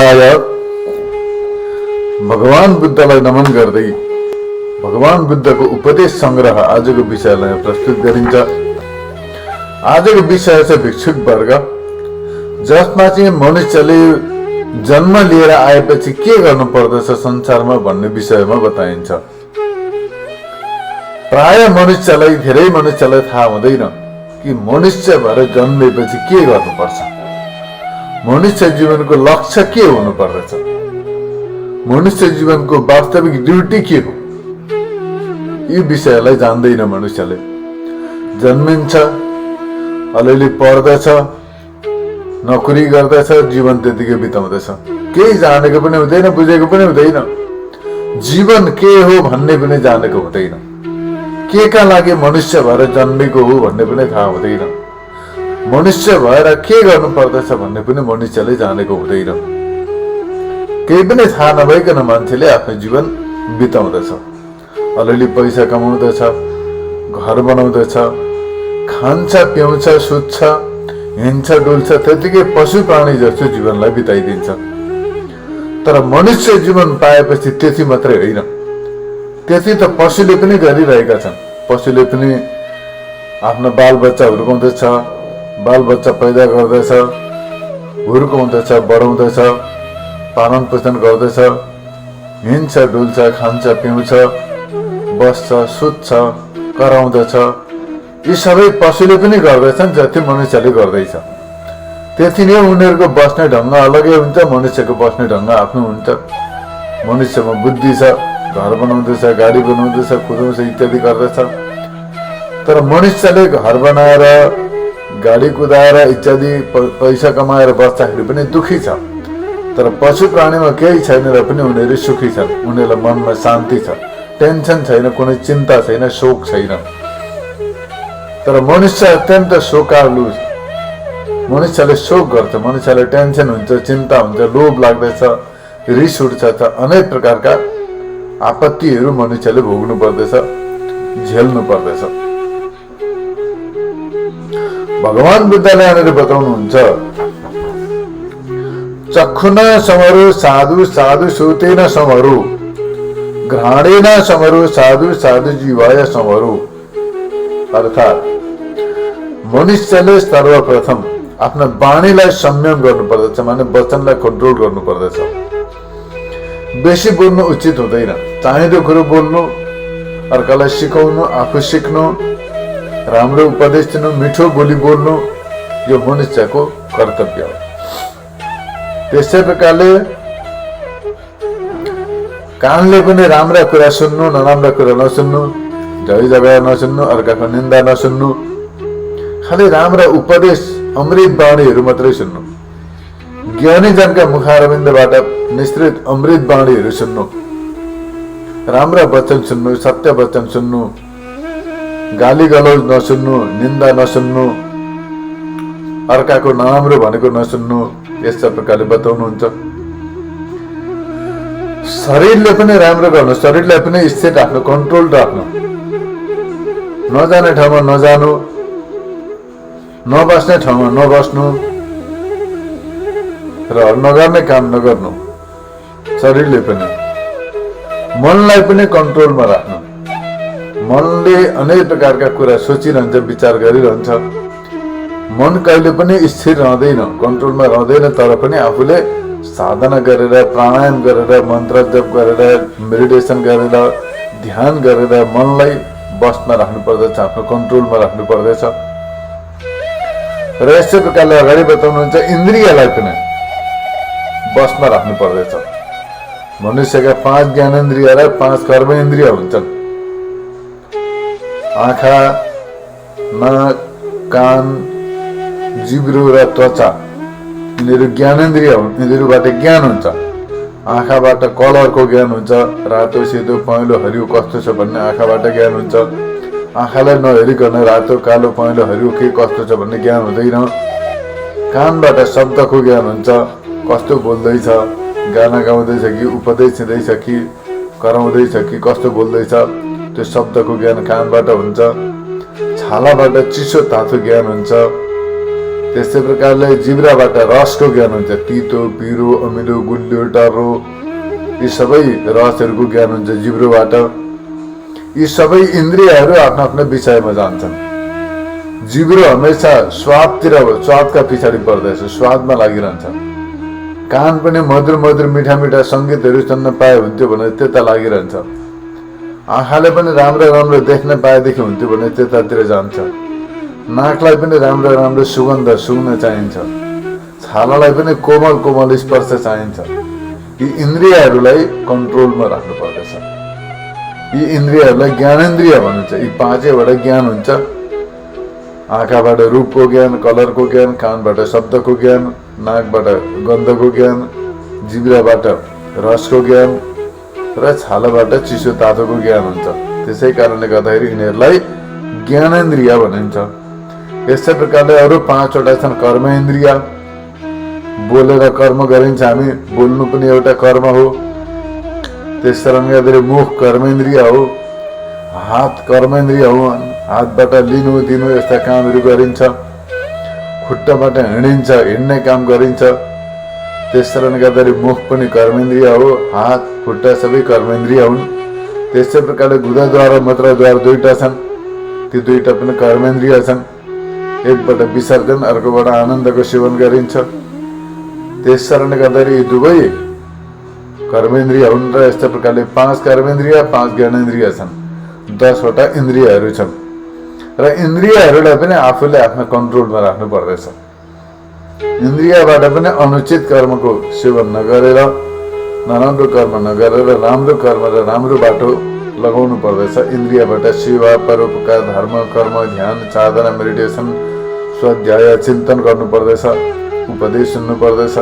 बुद्धाय, भगवान बुद्धलाई नमन गर्दै भगवान बुद्धको उपदेश संग्रह आजको विषयलाई प्रस्तुत गरिन्छ। आजको विषय चाहिँ भिक्षुक वर्ग, जसमा चाहिँ मनुष्यले जन्म लिएर आएपछि के गर्नु पर्दछ संसारमा भन्ने विषयमा बताइन्छ। प्राय मनुष्यलाई, धेरै मनुष्यलाई थाहा हुँदैन कि मनुष्य भएर जन्मेपछि के गर्नुपर्छ, मनुष्य जीवनको लक्ष्य के हुनु पर्दछ, मनुष्य जीवनको वास्तविक ड्युटी के हो, यी विषयलाई जान्दैन। मनुष्यले जन्मिन्छ, अलिअलि पढ्दछ, नोकरी गर्दछ, जीवन त्यतिकै बिताउँदछ, केही जानेको पनि हुँदैन, बुझेको पनि हुँदैन, जीवन के हो भन्ने पनि जानेको हुँदैन, के का लागि मनुष्य भएर जन्मेको हो भन्ने पनि थाहा हुँदैन, मनुष्य भएर के गर्नु पर्दछ भन्ने पनि मनुष्यले जानेको हुँदैन। केही पनि थाहा नभइकन मान्छेले आफ्नो जीवन बिताउँदछ, अलिअलि पैसा कमाउँदछ, घर बनाउँदछ, खान्छ, पिउँछ, सुत्छ, हिँड्छ, डुल्छ, त्यतिकै पशु प्राणी जस्तो जीवनलाई बिताइदिन्छ। तर मनुष्य जीवन पाएपछि त्यति मात्रै होइन, त्यति त पशुले पनि गरिरहेका छन्। पशुले पनि आफ्नो बालबच्चा हुर्काउँदछ, बालबच्चा पैदा गर्दछ, हुर्काउँदछ, बढाउँदछ, पालन पोषण गर्दछ, हिँड्छ, डुल्छ, खान्छ, पिउँछ, बस्छ, सुत्छ, कराउँदछ, यी सबै पशुले पनि गर्दछन् जति मनुष्यले गर्दैछ। त्यति नै उनीहरूको बस्ने ढङ्ग अलगै हुन्छ, मनुष्यको बस्ने ढङ्ग आफ्नो हुन्छ। मनुष्यमा बुद्धि छ, घर बनाउँदछ, गाडी बनाउँदछ, कुदाउँछ, इत्यादि गर्दछ। तर मनुष्यले घर बनाएर, गाडी कुदाएर इत्यादि पैसा कमाएर बस्दाखेरि पनि दुखी छ। तर पशु प्राणीमा केही छैन र पनि उनीहरू सुखी छन्, उनीहरूलाई मनमा शान्ति छ, टेन्सन छैन, कुनै चिन्ता छैन, शोक छैन। तर मनुष्य अत्यन्त शोकालु, मनुष्यले शोक गर्छ, मनुष्यले टेन्सन हुन्छ, चिन्ता हुन्छ, लोभ लाग्दछ, रिस उठ्छ, अनेक प्रकारका आपत्तिहरू मनुष्यले भोग्नु पर्दछ, झेल्नु पर्दछ। भगवान बुद्धले यहाँनिर बताउनुहुन्छ, चक्षुना समरु साधु साधु सूतेन समरु, घ्राणेन समरु साधु साधु जीवाय समरु। अर्थात् मनुष्यले सर्वप्रथम आफ्नो वाणीलाई संयम गर्नुपर्दछ, माने वचनलाई कन्ट्रोल गर्नुपर्दछ। बेसी बोल्नु उचित हुँदैन, चाहिँदो कुरो बोल्नु, अर्कालाई सिकाउनु, आफू सिक्नु, राम्रो उपदेश दिनु, मिठो बोली बोल्नु, यो मनुष्यको कर्तव्य हो। त्यसै प्रकारले कानले पनि राम्रा कुरा सुन्नु, नराम्रा कुरा नसुन्नु, झै झगडा नसुन्नु, अर्काको निन्दा नसुन्नु, खालि राम्रा उपदेश, अमृत बाणीहरू मात्रै सुन्नु, ज्ञानी जनका मुखारविन्दबाट निश्रित अमृत बाणीहरू सुन्नु, राम्रा वचन सुन्नु, सत्य वचन सुन्नु, गाली गलौज नसुन्नु, निन्दा नसुन्नु, अर्काको नराम्रो भनेको नसुन्नु, यस्ता प्रकारले बताउनुहुन्छ। शरीरले पनि राम्रो गर्नु, शरीरलाई पनि स्थिर राख्नु, कन्ट्रोल राख्नु, नजाने ठाउँमा नजानु, नबस्ने ठाउँमा नबस्नु र नगर्ने काम नगर्नु। शरीरले पनि, मनलाई पनि कन्ट्रोलमा राख्नु। मनले अनेक प्रकारका कुरा सोचिरहन्छ, विचार गरिरहन्छ, मन कहिले पनि स्थिर रहँदैन, कन्ट्रोलमा रहँदैन। तर पनि आफूले साधना गरेर, प्राणायाम गरेर, मन्त्र जप गरेर, मेडिटेसन गरेर, ध्यान गरेर मनलाई बसमा राख्नु पर्दछ, आफ्नो कन्ट्रोलमा राख्नु पर्दछ। र यस्तै प्रकारले अगाडि बताउनुहुन्छ, इन्द्रियलाई पनि बसमा राख्नु पर्दछ। मनुष्यका 5 ज्ञानेन्द्रिय र 5 कर्मेन्द्रिय हुन्छन्। आँखा, नाक, कान, जिब्रो र त्वचा, यिनीहरू ज्ञानेन्द्रिय हुन्, यिनीहरूबाट ज्ञान हुन्छ। आँखाबाट कलरको ज्ञान हुन्छ, रातो, सेतो, पहेँलो, हरियो कस्तो छ भन्ने आँखाबाट ज्ञान हुन्छ। आँखालाई नहेरिकन रातो, कालो, पहेँलो, हरियो के कस्तो छ भन्ने ज्ञान हुँदैन। कानबाट शब्दको ज्ञान हुन्छ, कस्तो बोल्दैछ, गाना गाउँदैछ कि उपदेश दिँदैछ कि कराउँदैछ कि कस्तो बोल्दैछ, त्यो शब्दको ज्ञान कानबाट हुन्छ। छालाबाट चिसो तातो ज्ञान हुन्छ, त्यस्तै प्रकारले जिब्राबाट रसको ज्ञान हुन्छ, तितो, पिरो, अमिलो, गुलियो, टर्रो, यी सबै रसहरूको ज्ञान हुन्छ जिब्रोबाट। यी सबै इन्द्रियहरू आफ्नो आफ्नो विषयमा जान्छन्। जिब्रो हमेसा स्वादका पछाडि पर्दछ, स्वादमा लागिरहन्छ। कान पनि मधुर मधुर मिठा मिठा सङ्गीतहरू सुन्न पाए हुन्थ्यो भने त्यता लागिरहन्छ। आँखाले पनि राम्रो राम्रो देख्न पाएदेखि हुन्थ्यो भने त्यतातिर जान्छ। नाकलाई पनि राम्रो राम्रो सुगन्ध सुँग्न चाहिन्छ। छालालाई पनि कोमल कोमल स्पर्श चाहिन्छ। यी इन्द्रियहरूलाई कन्ट्रोलमा राख्नु पर्दछ। यी इन्द्रियहरूलाई ज्ञानेन्द्रिय भनिन्छ। यी पाँचैवटा ज्ञान हुन्छ। आँखाबाट रूपको ज्ञान, कलरको ज्ञान, कानबाट शब्दको ज्ञान, नाकबाट गन्धको ज्ञान, जिब्राबाट रसको ज्ञान र छालाबाट चिसो तातोको ज्ञान हुन्छ। त्यसै कारणले गर्दाखेरि यिनीहरूलाई ज्ञानेन्द्रिय भनिन्छ। यस्तै प्रकारले अरू 5वटा छन् कर्मेन्द्रिय। बोलेर कर्म गरिन्छ हामी, बोल्नु पनि एउटा कर्म हो। त्यस कारणले गर्दाखेरि मुख कर्मेन्द्रिय हो, हात कर्मेन्द्रिय हो, हातबाट लिनु दिनु यस्ता कामहरू गरिन्छ। खुट्टाबाट हिँडिन्छ, हिँड्ने काम गरिन्छ। त्यस कारणले गर्दाखेरि मुख पनि कर्मेन्द्रिय हो, हात खुट्टा सबै कर्मेन्द्रिय हुन्। त्यस्तै प्रकारले गुदाद्वार र मूत्रद्वार 2टा छन्, ती 2टा पनि कर्मेन्द्रिय छन्। एकबाट विसर्जन, अर्कोबाट आनन्दको सेवन गरिन्छ। त्यस कारणले गर्दाखेरि यी दुवै कर्मेन्द्रिय हुन् र यस्तै प्रकारले 5 कर्मेन्द्रिय 5 ज्ञानेन्द्रिय छन्। 10वटा इन्द्रियहरू छन् र इन्द्रियहरूलाई पनि आफूले आफ्नो कन्ट्रोलमा राख्नु पर्दछ। इन्द्रियबाट पनि अनुचित कर्मको सेवन नगरेर, नराम्रो कर्म नगरेर राम्रो कर्म र राम्रो बाटो लगाउनु पर्दछ। इन्द्रियबाट सेवा, परोपकार, धर्म, कर्म, ध्यान, साधना, मेडिटेसन, स्वाध्याय, चिन्तन गर्नु पर्दछ, उपदेश सुन्नु पर्दछ,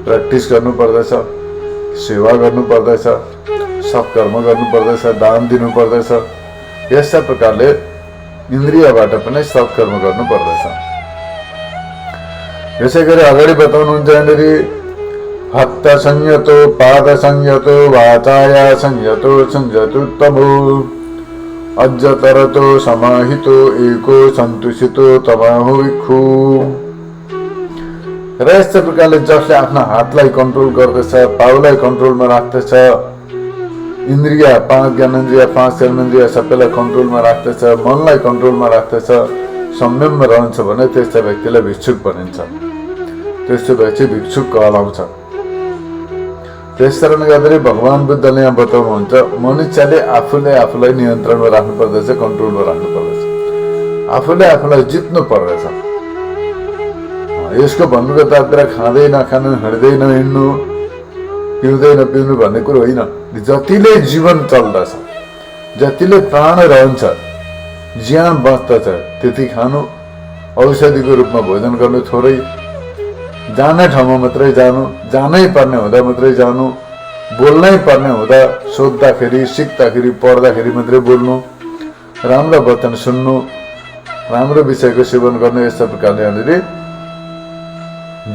प्र्याक्टिस गर्नु पर्दछ, सेवा गर्नु पर्दछ, सत्कर्म गर्नु पर्दछ, दान दिनु पर्दछ। यस्ता प्रकारले इन्द्रियबाट पनि सत्कर्म गर्नु पर्दछ। यसै गरी अगाडि बताउनुहुन्छ यहाँनिर भक्त संयतो, पाद संयतो, वाचाया संयतो, संयतोत्तमो, अज्जतरतो समाहितो, एको सन्तुषितो तमाहु भिक्षु। र यस्तै प्रकारले जसले आफ्नो हातलाई कन्ट्रोल गर्दछ, पाउलाई कन्ट्रोलमा राख्दछ, इन्द्रिय 5 ज्ञानेन्द्रिय 5 कर्मेन्द्रिय सबैलाई कन्ट्रोलमा राख्दछ, मनलाई कन्ट्रोलमा राख्दछ, संयममा रहन्छ भने त्यस्तो व्यक्तिलाई भिक्षुक भनिन्छ। त्यस्तो व्यक्ति भिक्षुक कहलाउँछ। त्यस कारणले गर्दाखेरि भगवान बुद्धले यहाँ बताउनुहुन्छ मनुष्यले आफूले आफूलाई नियन्त्रणमा राख्नु पर्दछ, कन्ट्रोलमा राख्नु पर्दछ, आफूले आफूलाई जित्नु पर्दछ। यसको भन्नुको तात्पर्य खाँदै नखानु, हिँड्दै नहिँड्नु, पिउँदै नपिउनु भन्ने कुरो होइन। जतिले जीवन चल्दछ, जतिले प्राण रहन्छ, ज्यान बस्दछ त्यति खानु, औषधिको रूपमा भोजन गर्नु, थोरै जाने ठाउँमा मात्रै जानु, जानै पर्ने हुँदा मात्रै जानु, बोल्नै पर्ने हुँदा सोद्धाखेरि, सिक्दाखेरि, पढ्दाखेरि मात्रै बोल्नु, राम्रो वचन सुन्नु, राम्रो विषयको सेवन गर्नु। यस्ता प्रकारले यहाँनिर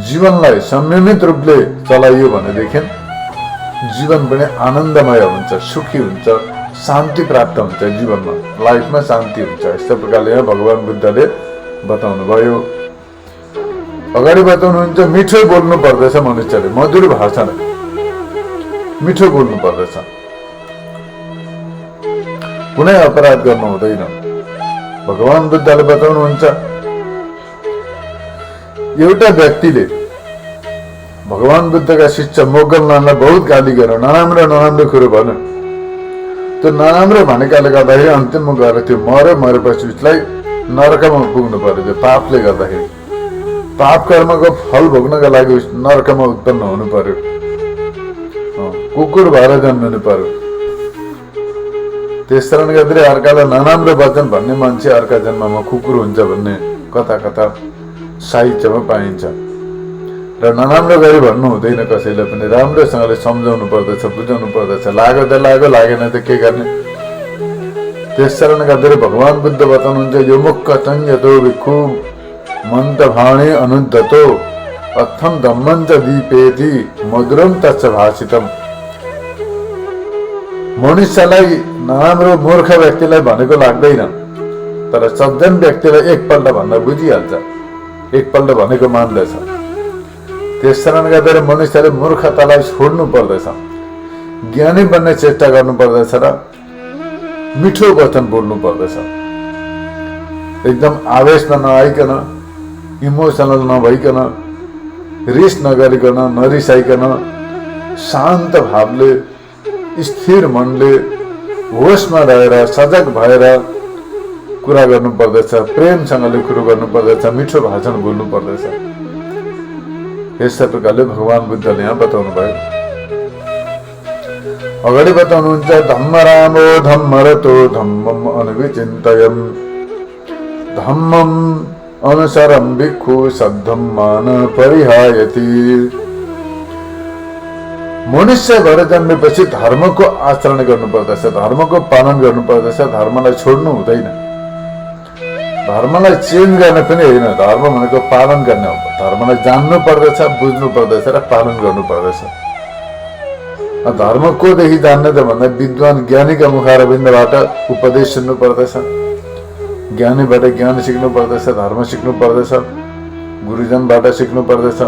जीवनलाई संयमित रूपले चलाइयो भनेदेखि जीवन पनि आनन्दमय हुन्छ, सुखी हुन्छ, शान्ति प्राप्त हुन्छ, जीवनमा लाइफमा शान्ति हुन्छ। यस्तै प्रकारले यहाँ भगवान बुद्धले बताउनु भयो। अगाडि बताउनुहुन्छ मिठो बोल्नु पर्दछ मनुष्यले, मधुर भाषाले मिठो बोल्नु पर्दछ, कुनै अपराध गर्नु हुँदैन। भगवान बुद्धले बताउनुहुन्छ एउटा व्यक्तिले भगवान बुद्धका शिष्य मोगललाललाई बहुत गाली गर्यो, नराम्रो कुरो भन्यो। त्यो नराम्रो भनेकाले गर्दाखेरि अन्तिममा गएर त्यो मरेपछि उसलाई नरकमा पुग्नु पर्यो। त्यो पापले गर्दाखेरि पाप कर्मको फल भोग्नका लागि नरकमा उत्पन्न हुनु पर्यो, कुकुर भएर जन्मिनु पर्यो। त्यस कारणले गर्दाखेरि अर्कालाई नराम्रो वचन भन्ने मान्छे अर्का जन्ममा कुकुर हुन्छ भन्ने कता कता साहित्यमा पाइन्छ। र नराम्रो गरी भन्नु हुँदैन, कसैलाई पनि राम्रोसँगले सम्झाउनु पर्दछ, बुझाउनु पर्दछ। लाग्यो त लाग्यो, लागेन त के गर्ने। त्यस कारणले गर्दाखेरि भगवान बुद्ध बताउनुहुन्छ यो मुख संयतो भिक्षु मन्त भाणे अनुद्धतो अथम धम्मञ्च दीपेति मधुरम तच्च भाषितम। मनुष्यलाई नराम्रो मूर्ख व्यक्तिलाई भनेको लाग्दैन, तर सज्जन व्यक्तिलाई एकपल्ट भन्दा बुझिहाल्छ। एकपल्ट भनेको मान्दछ। त्यस कारणले गर्दा मनुष्यले मूर्खतालाई छोड्नु पर्दछ, ज्ञानी बन्ने चेष्टा गर्नु पर्दछ र मिठो वचन बोल्नु पर्दछ। एकदम आवेशमा नआइकन, इमोसनल नभइकन, रिस नगरिकन, नरिसाइकन, शान्त भावले, स्थिर मनले, होसमा रहेर, सजग भएर कुरा गर्नु पर्दछ, प्रेमसँगले कुरो गर्नु पर्दछ, मिठो भाषण बोल्नु पर्दछ। यस्तै प्रकारले भगवान बुद्धले यहाँ बताउनु भयो। अगाडि बताउनुहुन्छ धम्म रामो धम्मरतो धम्मम अनुविचिन्तयम् धम्मम अनुसरम भिक्षु सद्धम्मान परिहायति। मनुष्य भएर जन्मेपछि धर्मको आचरण गर्नुपर्दछ, धर्मको पालन गर्नुपर्दछ, धर्मलाई छोड्नु हुँदैन। धर्मलाई चेन्ज गर्न पनि होइन, धर्म भनेको पालन गर्ने हो। धर्मलाई जान्नु पर्दछ, बुझ्नु पर्दछ र पालन गर्नु पर्दछ। धर्म कोदेखि जान्ने त भन्दा विद्वान ज्ञानीका मुखारविन्दबाट उपदेश सुन्नु पर्दछ, ज्ञानीबाट ज्ञान सिक्नु पर्दछ, धर्म सिक्नु पर्दछ, गुरुजनबाट सिक्नु पर्दछ,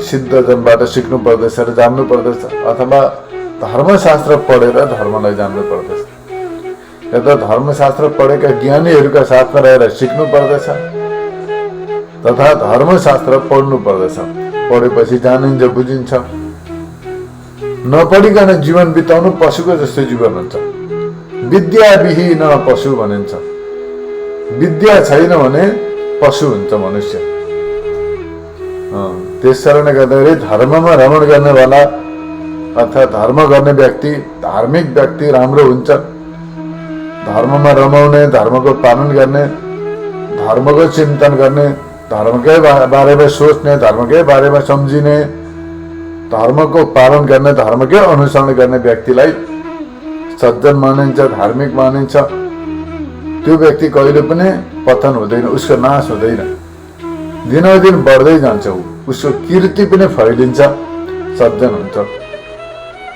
सिद्धजनबाट सिक्नु पर्दछ र जान्नु पर्दछ, अथवा धर्मशास्त्र पढेर धर्मलाई जान्नु पर्दछ। या त धर्मशास्त्र पढेका ज्ञानीहरूका साथमा रहेर सिक्नु पर्दछ, तथा धर्मशास्त्र पढ्नु पर्दछ। पढेपछि जानिन्छ, बुझिन्छ। नपढिकन जीवन बिताउनु पशुको जस्तो जीवन हुन्छ। विद्याविहीन पशु भनिन्छ। विद्या छैन भने पशु हुन्छ मनुष्य। त्यस कारणले गर्दाखेरि धर्ममा रमण गर्नेवाला अर्थात् धर्म गर्ने व्यक्ति, धार्मिक व्यक्ति राम्रो हुन्छ। धर्ममा रमाउने, धर्मको पालन गर्ने, धर्मको चिन्तन गर्ने, धर्मकै बारेमा सोच्ने, धर्मकै बारेमा सम्झिने, धर्मको पालन गर्ने, धर्मकै अनुसरण गर्ने व्यक्तिलाई सज्जन मानिन्छ, धार्मिक मानिन्छ। त्यो व्यक्ति कहिले पनि पतन हुँदैन, उसको नाश हुँदैन, दिनदिन बढ्दै जान्छ। उसको कीर्ति पनि फैलिन्छ, सज्जन हुन्छ।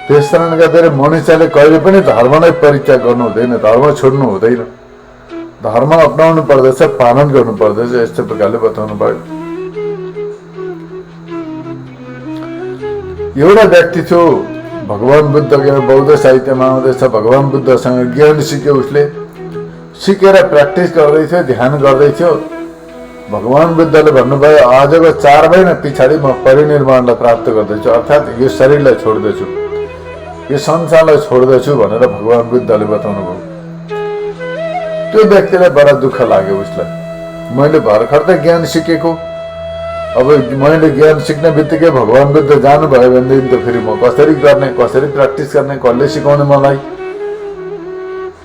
त्यस कारणले गर्दाखेरि मनुष्यले कहिले पनि धर्मलाई परित्याग गर्नु हुँदैन, धर्म छोड्नु हुँदैन। धर्म अपनाउनु पर्दछ, पालन गर्नु पर्दछ। यस्तो प्रकारले बताउनु भयो। एउटा व्यक्ति थियो, भगवान बुद्धको बौद्ध साहित्यमा आउँदैछ। भगवान बुद्धसँग ज्ञान सिक्यो, उसले सिकेर प्र्याक्टिस गर्दै थियो, ध्यान गर्दै थियो। भगवान बुद्धले भन्नुभयो आजको 4 महिना पछाडि म परिनिर्वाणलाई प्राप्त गर्दैछु, अर्थात् यो शरीरलाई छोड्दैछु, यो संसारलाई छोड्दैछु भनेर भगवान बुद्धले बताउनु भयो। त्यो व्यक्तिलाई बडा दुःख लाग्यो। उसलाई मैले भर्खर त ज्ञान सिकेको, अब मैले ज्ञान सिक्ने बित्तिकै भगवान बुद्ध जानुभयो भनेदेखि त फेरि म कसरी गर्ने, कसरी प्र्याक्टिस गर्ने, कसले सिकाउने मलाई?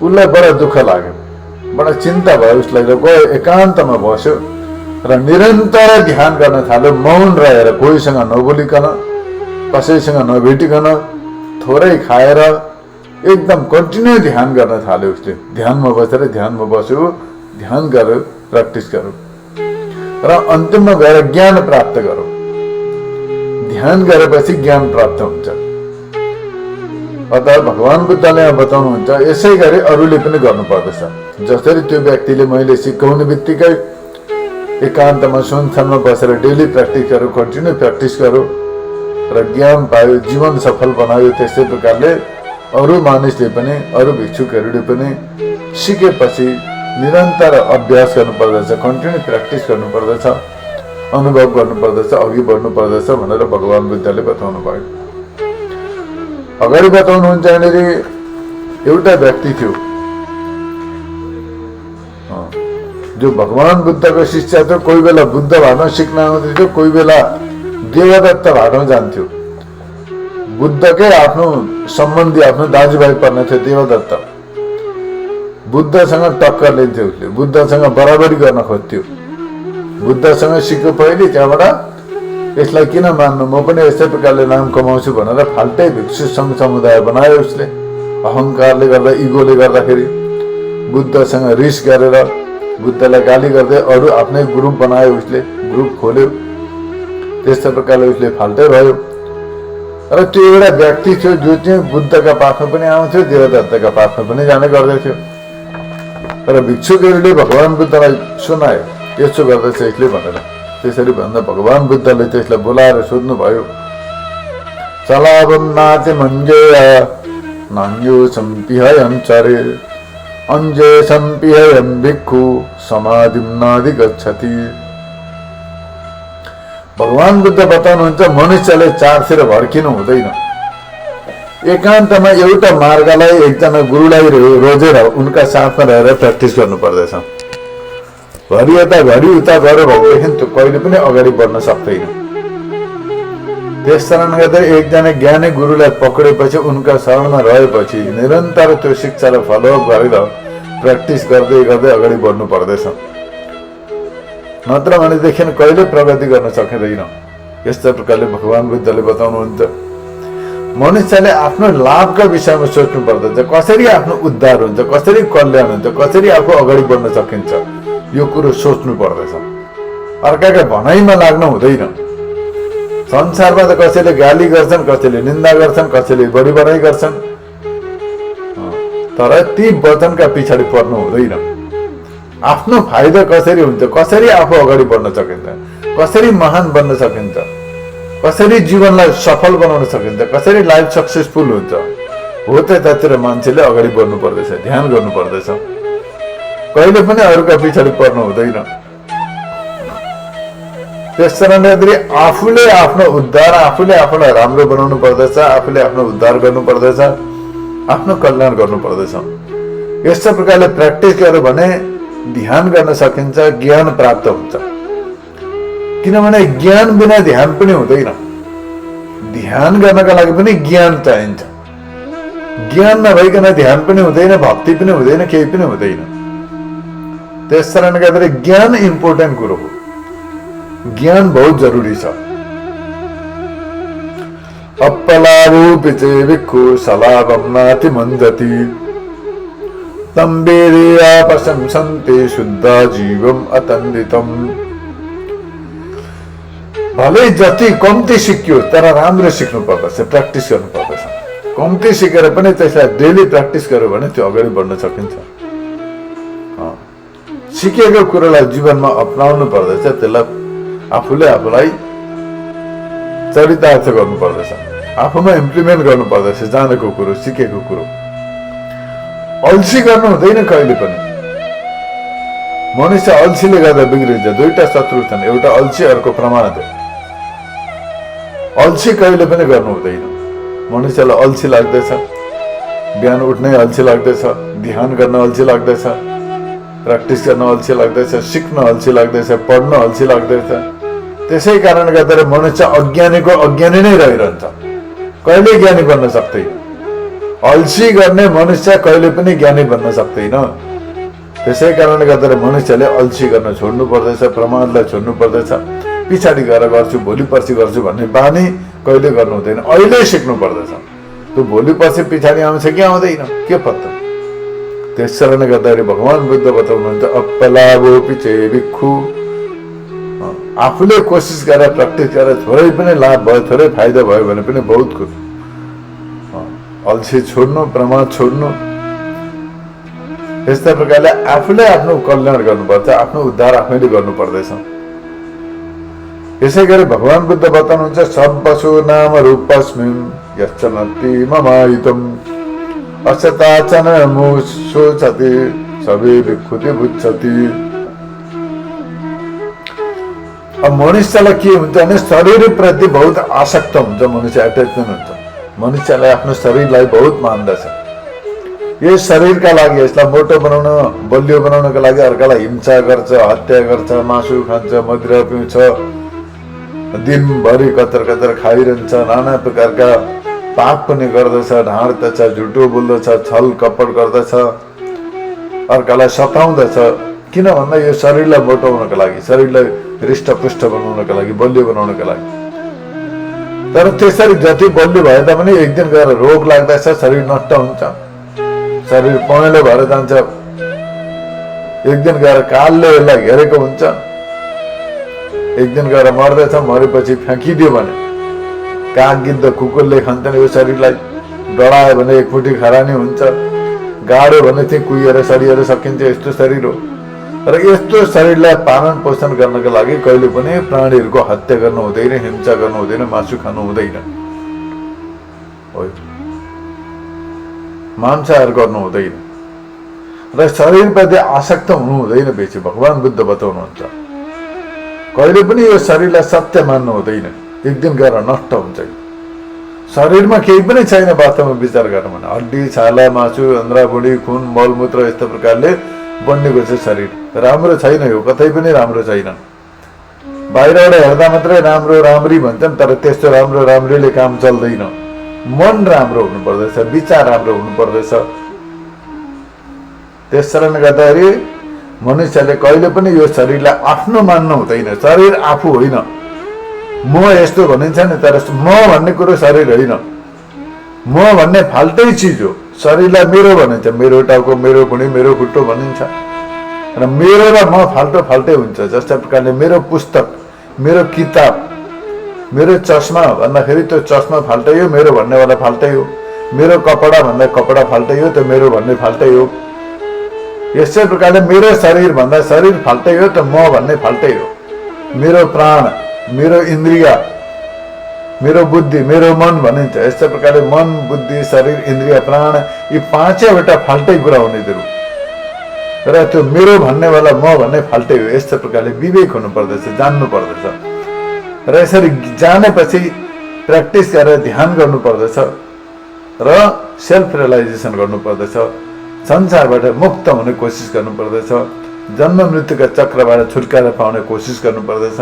उसलाई बडा दुःख लाग्यो, बडा चिन्ता भयो उसलाई। र गयो, एकान्तमा बस्यो र निरन्तर ध्यान गर्न थाल्यो। मौन रहेर, कोहीसँग नबोलिकन, कसैसँग नभेटिकन, थोरै खाएर एकदम कन्टिन्यू ध्यान गर्न थाल्यो। उसले ध्यानमा बसेर ध्यानमा बस्यो, ध्यान गर्यो, प्र्याक्टिस गर्यो र अन्तिममा गएर ज्ञान प्राप्त गर्यो। ध्यान गरेपछि ज्ञान प्राप्त हुन्छ। अतः भगवान बुद्धले यहाँ बताउनुहुन्छ यसै गरी अरूले पनि गर्नुपर्दछ। जसरी त्यो व्यक्तिले मैले सिकाउने बित्तिकै एकान्तमा सुनसानमा बसेर डेली प्र्याक्टिस गर्यो, कन्टिन्यू प्र्याक्टिस गर्यो र ज्ञान पायो, जीवन सफल बनायो, त्यस्तै प्रकारले अरू मानिसले पनि, अरू भिक्षुकहरूले पनि सिकेपछि निरन्तर अभ्यास गर्नुपर्दछ, कन्टिन्यू प्र्याक्टिस गर्नुपर्दछ, अनुभव गर्नुपर्दछ, अघि बढ्नु पर्दछ भनेर भगवान बुद्धले बताउनु भयो। अगाडि बताउनुहुन्छ यहाँनिर एउटा व्यक्ति थियो जो भगवान बुद्धको शिष्य थियो। कोही बेला बुद्ध भाषण सिक्न आउँथ्यो, कोही बेला देवदत्त भाषण जान्थ्यो। बुद्धकै आफ्नो सम्बन्धी, आफ्नो दाजुभाइ पर्ने थियो देवदत्त। बुद्धसँग टक्कर लिन्थ्यो उसले, बुद्धसँग बराबरी गर्न खोज्थ्यो। बुद्धसँग सिक्यो पहिले, त्यहाँबाट यसलाई किन मान्नु, म पनि यस्तै प्रकारले नाम कमाउँछु भनेर फाल्टै भिक्षु सङ्घ समुदाय बनायो उसले। अहङ्कारले गर्दा, इगोले गर्दाखेरि बुद्धसँग रिस गरेर, बुद्धलाई गाली गर्दै अरू आफ्नै ग्रुप बनायो उसले, ग्रुप खोल्यो। त्यस्तै प्रकारले उसले फाल्टै भयो। र त्यो एउटा व्यक्ति थियो जो चाहिँ बुद्धका पासमा पनि आउँथ्यो, देवदत्तका पासमा पनि जाने गर्दैथ्यो। र भिक्षुकहरूले भगवान बुद्धलाई सुनायो यसो गर्दैछ यसले भनेर। त्यसरी भन्दा भगवान बुद्धले त्यसलाई बोलाएर सोध्नुभयो, चलावन्नाति मञ्जेय नान्यो सम्पिहयं चरे अन्जे सम्पिहयं भिक्खु समाधिं नाधिगच्छति। भगवान बुद्ध बताउनुहुन्छ, मनुष्यले चारतिर भड्किनु हुँदैन। एकान्तमा एउटा मार्गलाई एकजना गुरुलाई रोजेर उनका साथमा रहेर प्र्याक्टिस गर्नु पर्दछ। घरि यता घरि उता गऱ्यो भनेदेखि त्यो कहिले पनि अगाडि बढ्न सक्दैन। त्यसकारण गर्दा एकजना ज्ञानी गुरुलाई पक्रेपछि उनका शरणमा रहेपछि निरन्तर त्यो शिक्षालाई फलोअप गरेर प्र्याक्टिस गर्दै गर्दै अगाडि बढ्नु पर्दछ। नत्र भनेदेखि कहिले प्रगति गर्न सकिँदैन। यस्ता प्रकारले भगवान बुद्धले बताउनुहुन्छ, मनुष्यले आफ्नो लाभका विषयमा सोच्नु पर्दछ। कसरी आफ्नो उद्धार हुन्छ, कसरी कल्याण हुन्छ, कसरी आफू अगाडि बढ्न सकिन्छ, यो कुरो सोच्नु पर्दछ। अर्काका भनाइमा लाग्नु हुँदैन। संसारमा त कसैले गाली गर्छन्, कसैले निन्दा गर्छन्, कसैले बढी बढाइ गर्छन्, तर ती वचनका पछाडि पर्नु हुँदैन। आफ्नो फाइदा कसरी हुन्छ, कसरी आफू अगाडि बढ्न सकिन्छ, कसरी महान बन्न सकिन्छ, कसरी जीवनलाई सफल बनाउन सकिन्छ, कसरी लाइफ सक्सेसफुल हुन्छ, हो त्यतातिर मान्छेले अगाडि बढ्नु पर्दछ, ध्यान गर्नु पर्दछ। कहिले पनि अरूका पछाडि पर्नु हुँदैन। त्यसकारणले आफूले आफ्नो उद्धार, आफूले आफूलाई राम्रो बनाउनु पर्दछ, आफूले आफ्नो उद्धार गर्नु पर्दछ, आफ्नो कल्याण गर्नु पर्दछ। यस्तो प्रकारले प्र्याक्टिस गर्यो भने ध्यान गर्न सकिन्छ, ज्ञान प्राप्त हुन्छ। किनभने ज्ञान बिना ध्यान पनि हुँदैन। ध्यान गर्नका लागि पनि ज्ञान चाहिन्छ। ज्ञान नभइकन ध्यान पनि हुँदैन, भक्ति पनि हुँदैन, केही पनि हुँदैन। त्यसकारण गर्दा ज्ञान इम्पोर्टेन्ट कुरो हो। ज्ञान बहुत जरुरी छ। अपलाभो पिचे भिक्खु सलाभं नाति मन्दति तं वेदेया प्रशंसन्ते शुद्ध जीवम अतन्दितम। भले जति कम्ती सिक्यो तर राम्रो सिक्नु पर्दछ, प्र्याक्टिस गर्नु पर्दछ। कम्ती सिकेर पनि त्यसलाई डेली प्र्याक्टिस गर्यो भने त्यो अगाडि बढ्न सकिन्छ। सिकेको कुरोलाई जीवनमा अपनाउनु पर्दछ, त्यसलाई आफूले आफूलाई चरितार्थ गर्नु पर्दछ, आफूमा इम्प्लिमेन्ट गर्नु पर्दछ। जानेको कुरो, सिकेको कुरो अल्छी गर्नु हुँदैन कहिले पनि। मनुष्य अल्छीले गर्दा बिग्रिन्छ। दुईटा शत्रु छन्, एउटा अल्छी, अर्को प्रमाद। अल्छी कहिले पनि गर्नु हुँदैन। मनुष्यलाई अल्छी लाग्दैछ, बिहान उठ्नै अल्छी लाग्दैछ, ध्यान गर्न अल्छी लाग्दैछ, प्र्याक्टिस गर्न अल्छी लाग्दैछ, सिक्न अल्छी लाग्दैछ, पढ्न अल्छी लाग्दैछ। त्यसै कारण गर्दा मनुष्य अज्ञानीको अज्ञानी नै रहिरहन्छ, कहिले ज्ञानी बन्न सक्दैन। अल्छी गर्ने मनुष्य कहिले पनि ज्ञानी बन्न सक्दैन। त्यसै कारणले गर्दा मनुष्यले अल्छी गर्न छोड्नु पर्दछ, प्रमादलाई छोड्नु पर्दछ। पछाडि गएर गर्छु, भोलि पर्सि गर्छु भन्ने बानी कहिले गर्नु हुँदैन। अहिले सिक्नु पर्दछ। त्यो भोलि पर्सि पछाडि आउँछ कि आउँदैन के पत्ता। त्यस कारणले गर्दाखेरि भगवान बुद्ध बताउनुहुन्छ, अपलाभो पिचे भिक्खु। आफूले कोसिस गरेर प्र्याक्टिस गरेर थोरै पनि लाभ भयो, थोरै फाइदा भयो भने पनि बहुत कुरो। अल्छी छोड्नु, प्रमाद छोड्नु। यस्ता प्रकारले आफूले आफ्नो कल्याण गर्नुपर्छ, आफ्नो उद्धार आफैले गर्नु पर्दछ। यसै गरी भगवान बुद्ध बताउनुहुन्छ, सब्बसु नाम रूपस्मिन् यश्चनति ममायुतम् असताचन मुसोचति सबै भिक्खुति बुच्छति। अब मनुष्यलाई के हुन्छ भने शरीर प्रति बहुत आसक्त हुन्छ, मनुष्य एट्याचमेन्ट हुन्छ। मनुष्यलाई आफ्नो शरीरलाई बहुत मान्दछ। यो शरीरका लागि, यसलाई मोटो बनाउन, बलियो बनाउनका लागि अर्कालाई हिंसा गर्छ, हत्या गर्छ, मासु खान्छ, मदिरा पिउँछ, दिनभरि कतर कतर खाइरहन्छ, नाना प्रकारका पाप पनि गर्दछ, ढाँड्दछ, झुटो बोल्दछ, छल कपट गर्दछ, अर्कालाई सताउँदछ। किन भन्दा यो शरीरलाई मोटाउनका लागि, शरीरलाई हृष्टपुष्ट बनाउनका लागि, बलियो बनाउनका लागि। तर त्यसरी जति बलियो भए तापनि एक दिन गएर रोग लाग्दछ, शरीर नष्ट हुन्छ, शरीर पहेँलो भएर जान्छ, एक दिन गएर कालले यसलाई घेरेको हुन्छ, एक दिन गएर मर्दछ। मरेपछि फ्याँकिदियो भने काग गिद्ध कुकुरले खान्छन् यो शरीरलाई। डढायो भने एक फुटी खरानी हुन्छ, गाड्यो भने चाहिँ कुहिएर सडिएर सकिन्छ। यस्तो शरीर हो। र यस्तो शरीरलाई पालन पोषण गर्नका लागि कहिले पनि प्राणीहरूको हत्या गर्नु हुँदैन, हिंसा गर्नु हुँदैन, मासु खानु हुँदैन, मांसाहार गर्नु हुँदैन र शरीरप्रति आसक्त हुनु हुँदैन। बेसी भगवान बुद्ध बताउनुहुन्छ कहिले पनि यो शरीरलाई सत्य मान्नु हुँदैन, एक दिन गएर नष्ट हुन्छ। शरीरमा केही पनि छैन वास्तवमा विचार गर्नु भने, हड्डी छाला मासु अन्द्रा बुढी खुन मलमूत्र यस्तो प्रकारले बन्नेको छ शरीर। राम्रो छैन, यो कतै पनि राम्रो छैन। बाहिरबाट हेर्दा मात्रै राम्रो राम्री भन्छन्, तर त्यस्तो राम्रो राम्रीले काम चल्दैन। मन राम्रो हुनु पर्दछ, विचार राम्रो हुनु पर्दछ। त्यसकारण गर्दाखेरि मनुष्यले कहिले पनि यो शरीरलाई आफ्नो मान्नु हुँदैन। शरीर आफू होइन, म यस्तो भनिन्छ नि, तर म भन्ने कुरो शरीर होइन। म भन्ने फाल्टै चिज हो। शरीरलाई मेरो भनिन्छ, मेरो टाउको, मेरो भुँडी, मेरो खुट्टो भनिन्छ र मेरो र म फाल्टो फाल्टै हुन्छ। जस्तै प्रकारले मेरो पुस्तक, मेरो किताब, मेरो चस्मा भन्दाखेरि त्यो चस्मा फाल्टै हो, मेरो भन्नेवाला फाल्टै हो। मेरो कपडा भन्दा कपडा फाल्टै हो, त्यो मेरो भन्ने फाल्टै हो। यस्तै प्रकारले मेरो शरीर भन्दा शरीर फाल्टै हो, त म भन्ने फाल्टै हो। मेरो प्राण, मेरो इन्द्रिय, मेरो बुद्धि, मेरो मन भनिन्छ। यस्तै प्रकारले मन, बुद्धि, शरीर, इन्द्रिय, प्राण, यी पाँचैवटा फाल्टै कुरा हुनेहरू र त्यो मेरो भन्नेवाला म भन्ने फाल्टै हो। यस्तै प्रकारले विवेक हुनु पर्दछ, जान्नु पर्दछ र यसरी जानेपछि प्र्याक्टिस गरेर ध्यान गर्नु पर्दछ र सेल्फ रियलाइजेसन गर्नु पर्दछ। संसारबाट मुक्त हुने कोसिस गर्नु पर्दछ। जन्म मृत्युका चक्रबाट छुटकारा पाउने कोसिस गर्नु पर्दछ।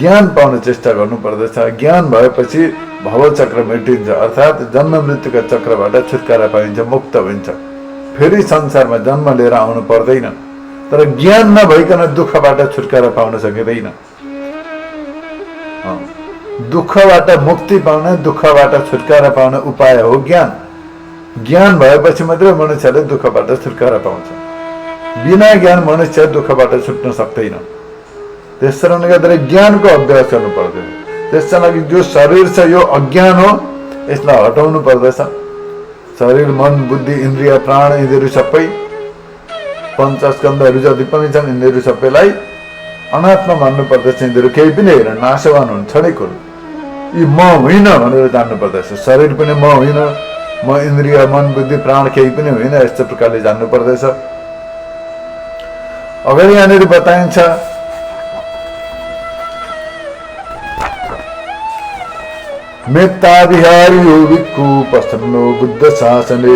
ज्ञान पाउने चेष्टा गर्नु पर्दछ। ज्ञान भएपछि भवचक्र मेटिन्छ, अर्थात् जन्म मृत्युका चक्रबाट छुटकारा पाइन्छ, मुक्त हुन्छ। फेरि संसारमा जन्म लिएर आउनु पर्दैन। तर ज्ञान नभइकन दुःखबाट छुटकारा पाउन सकिँदैन। दुःखबाट मुक्ति पाउने, दुःखबाट छुटकारा पाउने उपाय हो ज्ञान। ज्ञान भएपछि मात्रै मनुष्यले दुःखबाट छुटकारा पाउँछ। बिना ज्ञान मनुष्य दुःखबाट छुट्न सक्दैन। त्यस कारणले गर्दा ज्ञानको अभ्यास गर्नु पर्दैन। त्यसका लागि जो शरीर छ यो अज्ञान हो, यसलाई हटाउनु पर्दछ। शरीर, मन, बुद्धि, इन्द्रिय, प्राण, यिनीहरू सबै पञ्चस्कन्धहरू जति पनि छन्, यिनीहरू सबैलाई अनात्मा मान्नु पर्दछ। यिनीहरू केही पनि होइन, नाशवान हुन्, क्षणिक हुन्। यी म होइन भनेर जान्नु पर्दछ। शरीर पनि म होइन, म इन्द्रिय, मन, बुद्धि, प्राण केही पनि होइन, यस्तो प्रकारले जान्नु पर्दछ। अगाडि यहाँनिर बताइन्छ मेत्ता विहारी भिक्खु प्रसन्नो बुद्ध शासने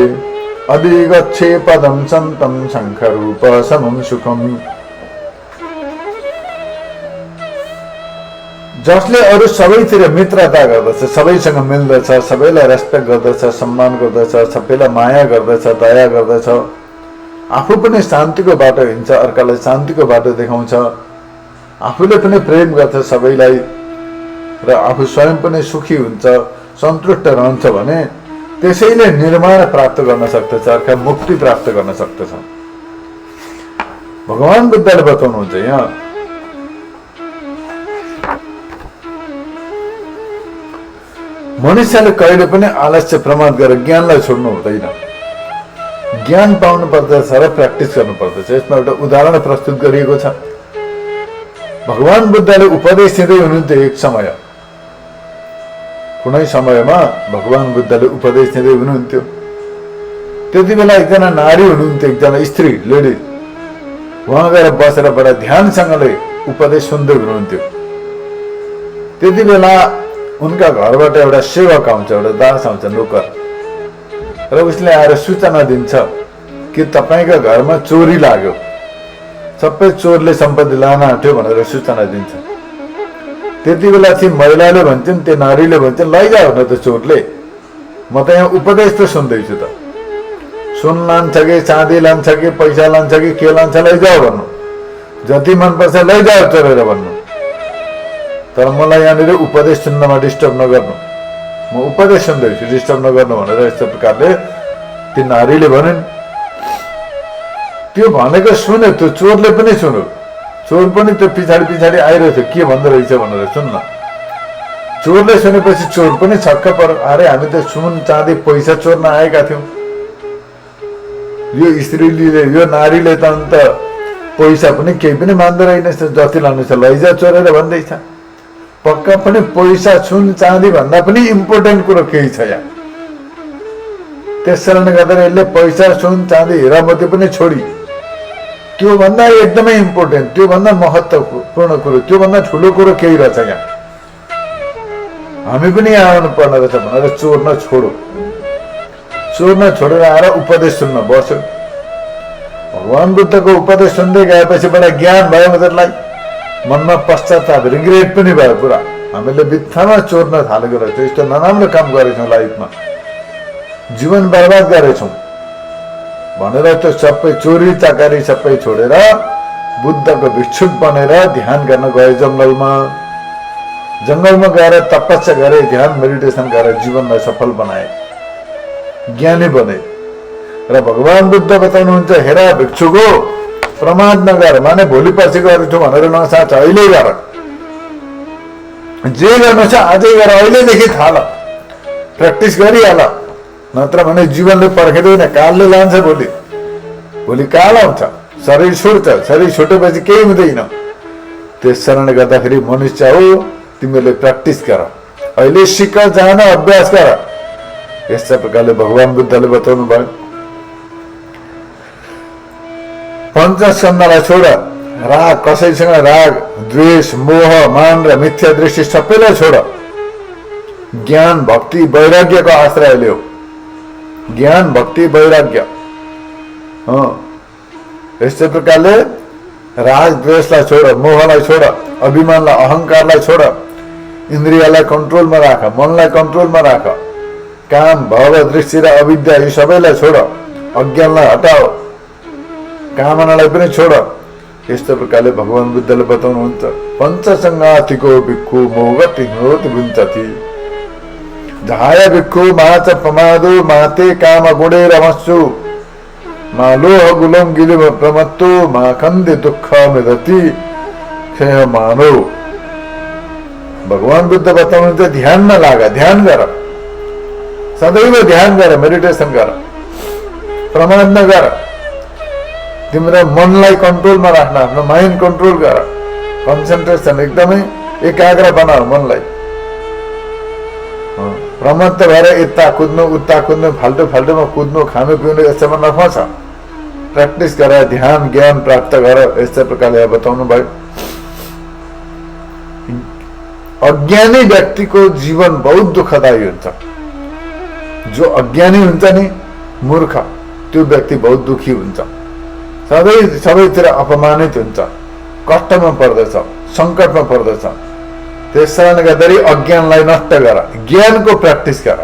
अधिगच्छे पदम सन्तम शङ्खरूप समम सुखम। जसले अरू सबैतिर मित्रता गर्दछ, सबैसँग मिल्दछ, सबैलाई रेस्पेक्ट गर्दछ, सम्मान गर्दछ, सबैलाई माया गर्दछ, दया गर्दछ, आफू पनि शान्तिको बाटो हिँड्छ, अर्कालाई शान्तिको बाटो देखाउँछ, आफूले पनि प्रेम गर्छ सबैलाई र आफू स्वयं पनि सुखी हुन्छ, सन्तुष्ट रहन्छ भने त्यसैले निर्माण प्राप्त गर्न सक्दछ, अर्थात् मुक्ति प्राप्त गर्न सक्दछ। भगवान बुद्धले बताउनुहुन्छ यहाँ मनुष्यले कहिले पनि आलस्य प्रमाद गरेर ज्ञानलाई छोड्नु हुँदैन। ज्ञान पाउनु पर्दछ र प्र्याक्टिस गर्नु पर्दछ। यसमा एउटा उदाहरण प्रस्तुत गरिएको छ। भगवान बुद्धले उपदेश दिँदै हुनुहुन्थ्यो एक समय, कुनै समयमा भगवान बुद्धले उपदेश दिँदै हुनुहुन्थ्यो। त्यति बेला एकजना नारी हुनुहुन्थ्यो, एकजना स्त्री, लेडी, उहाँ गएर बसेर बडा ध्यानसँगले उपदेश सुन्दै हुनुहुन्थ्यो। त्यति बेला उनका घरबाट एउटा सेवक आउँछ, एउटा दास आउँछ, नोकर, र उसले आएर सूचना दिन्छ कि तपाईँका घरमा चोरी लाग्यो, सबै चोरले सम्पत्ति लान आँट्यो भनेर सूचना दिन्छ। त्यति बेला चाहिँ महिलाले भन्छन्, त्यो नारीले भन्छन्, लैजाऊ न त चोरले, म त यहाँ उपदेश त सुन्दैछु त, सुन लान्छ कि चाँदी लान्छ कि पैसा लान्छ कि के लान्छ, लैजाऊ भन्नु, जति मनपर्छ लैजाऊ चोरेर भन्नु, तर मलाई यहाँनिर उपदेश सुन्नमा डिस्टर्ब नगर्नु, म उपदेश सुन्दैछु, डिस्टर्ब नगर्नु भनेर यस्तो प्रकारले ती नारीले भनिन्। त्यो भनेको सुन्यो, त्यो चोरले पनि सुन्यो, चोर पनि त्यो पछाडि पछाडि आइरहेको थियो, के भन्दो रहेछ भनेर सुन्न। चोरले सुनेपछि चोर पनि छक्क पर्यो, अरे हामी त सुन चाँदी पैसा चोर्न आएका थियौँ, यो स्त्रीले, यो नारीले त अन्त पैसा पनि केही पनि मान्दै रहेनछ, जति लानु छ लैजा चोरेर भन्दैछ। पक्का पनि पैसा सुन चाँदी भन्दा पनि इम्पोर्टेन्ट कुरो केही छ यहाँ। त्यसकारणले गर्दा यसले पैसा सुन चाँदी हिरा मोती पनि छोडी त्यो भन्दा एकदमै इम्पोर्टेन्ट, त्यो भन्दा महत्त्वपूर्ण कुरो, त्यो भन्दा ठुलो कुरो केही रहेछ यहाँ। हामी पनि यहाँ आउनु पर्ने रहेछ भनेर चोर्न छोडो, चोर्न छोडेर आएर उपदेश सुन्न बस्यो। भगवान बुद्धको उपदेश सुन्दै गएपछि बडा ज्ञान भयो उनीहरूलाई, मनमा पश्चाताप रिग्रेट पनि भयो पुरा। हामीले बित्थामा चोर्न थालेको रहेछ, यस्तो नराम्रो काम गरेछौँ, लाइफमा जीवन बर्बाद गरेछौँ भनेर त्यो सबै चोरी चकारी सबै छोडेर बुद्धको भिक्षुक बनेर ध्यान गर्न गए। जङ्गलमा गएर तपस्या गरे, ध्यान मेडिटेसन गरेर जीवनलाई सफल बनाए, ज्ञानी बने। र भगवान बुद्ध बताउनुहुन्छ, हेर भिक्षुक हो, प्रमाद नगर, माने भोलि पर्सि गर्छु भनेर नसाच, अहिले गर, जे गर्नु छ आजै गर, अहिलेदेखि थाल, प्र्याक्टिस गरिहाल, नत्र भने जीवनले पर्खिँदैन, कालले लान्छ। भोलि काल आउँछ, शरीर छुट्छ, शरीर छुटेपछि केही हुँदैन। त्यस कारणले गर्दाखेरि मनुष्य हो, तिमीले प्र्याक्टिस गर, अहिले सिक, जान, अभ्यास गर। यस्तै प्रकारले भगवान बुद्धले बताउनु भयो, पञ्चस्कन्धलाई छोड, राग, कसैसँग राग, द्वेष, मोह, मान र मिथ्या दृष्टि सबैलाई छोड, ज्ञान, भक्ति, वैराग्यको आश्रय लियो। ज्ञान, भक्ति, वैराग्य। यस्तै प्रकारले राग द्वेषलाई छोड, मोहलाई छोड, अभिमानलाई, अहङ्कारलाई छोड, इन्द्रियलाई कन्ट्रोलमा राख, मनलाई कन्ट्रोलमा राख, काम, भाव, दृष्टि र अविद्या यी सबैलाई छोड, अज्ञानलाई हटाओ, कामनालाई पनि छोड। यस्तो प्रकारले भगवान बुद्धले बताउनुहुन्छ, पञ्चसङ्गातिको भिक्खु मोगति नोति बुञ्चति, जहाय भिक्खु माच प्रमादो माते काम गुणे रमस्सु, मा लोह गुलम गिलिम प्रमत्तो मा खन्दे दुःख मिदति खेय मानो। भगवान बुद्ध बताउनुहुन्छ, ध्यानमा लाग, ध्यान गर, सदैव ध्यान गर, मेडिटेसन गर, प्रमाद नगर, तिम्रो मनलाई कन्ट्रोलमा राख्न, आफ्नो माइन्ड कन्ट्रोल गर, कन्सन्ट्रेसन एकदमै एकाग्र बनाऊ मनलाई। प्रमत्त भएर यता कुद्नु उता कुद्नु, फाल्टुमा कुद्नु, खानु पिउनु यस्तोमा नफा छ। प्र्याक्टिस गर, ध्यान ज्ञान प्राप्त गर। यस्तै प्रकारले बताउनु भयो। अज्ञानी व्यक्तिको जीवन बहुत दुःखदायी हुन्छ। जो अज्ञानी हुन्छ नि, मूर्ख, त्यो व्यक्ति बहुत दुखी हुन्छ, सबैतिर अपमानित हुन्छ, कष्टमा पर्दछ, सङ्कटमा पर्दछ। त्यस कारणले गर्दाखेरि अज्ञानलाई नष्ट गर, ज्ञानको प्र्याक्टिस गर,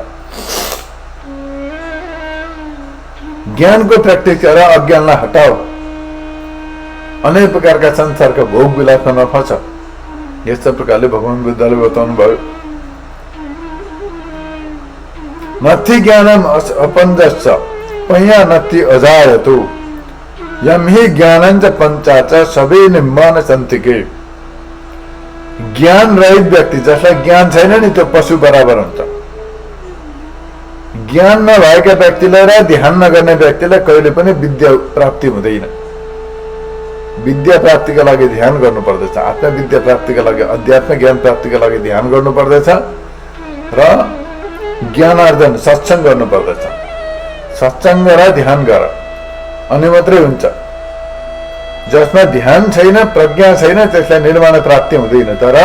ज्ञानको प्र्याक्टिस गर, अज्ञानलाई हटाओ। अनेक प्रकारका संसारका भोग विलासमा नफस। यस्तो प्रकारले भगवान बुद्धले बताउनु भयो, नथि ज्ञानम अपञ्जस्स पया नथि अजायतु, यम हि ज्ञानञ्च पञ्चाच सबै निम्मान सन्तिके। ज्ञान रहित व्यक्ति, जसलाई ज्ञान छैन नि, त्यो पशु बराबर हुन्छ। ज्ञान नभएका व्यक्तिलाई र ध्यान नगर्ने व्यक्तिलाई कहिले पनि विद्या प्राप्ति हुँदैन। विद्या प्राप्तिका लागि ध्यान गर्नु पर्दछ, आत्मविद्या प्राप्तिका लागि, अध्यात्म ज्ञान प्राप्तिका लागि ध्यान गर्नु पर्दछ र ज्ञानार्जन सत्सङ्ग गर्नु पर्दछ। सत्सङ्ग र ध्यान गर, अनि मात्रै हुन्छ। जसमा ध्यान छैन, प्रज्ञा छैन, त्यसलाई निर्वाण प्राप्ति हुँदैन। तर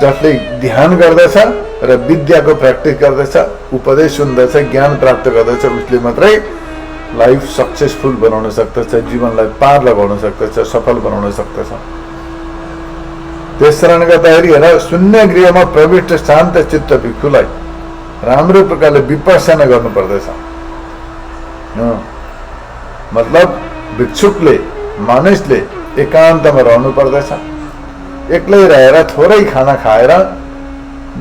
जसले ध्यान गर्दछ र विद्याको प्र्याक्टिस गर्दछ, उपदेश सुन्दछ, ज्ञान प्राप्त गर्दछ, उसले मात्रै लाइफ सक्सेसफुल बनाउन सक्दछ, जीवनलाई पार लगाउन सक्दछ, सफल बनाउन सक्दछ। त्यस कारणले गर्दाखेरि हेर, शून्य गृहमा प्रविष्ट शान्त चित्त भिक्षुलाई राम्रो प्रकारले विपස්සना गर्नु पर्दछ। मतलब भिक्षुकले, मानिसले एकान्तमा रहनु पर्दछ, एक्लै रहेर थोरै खाना खाएर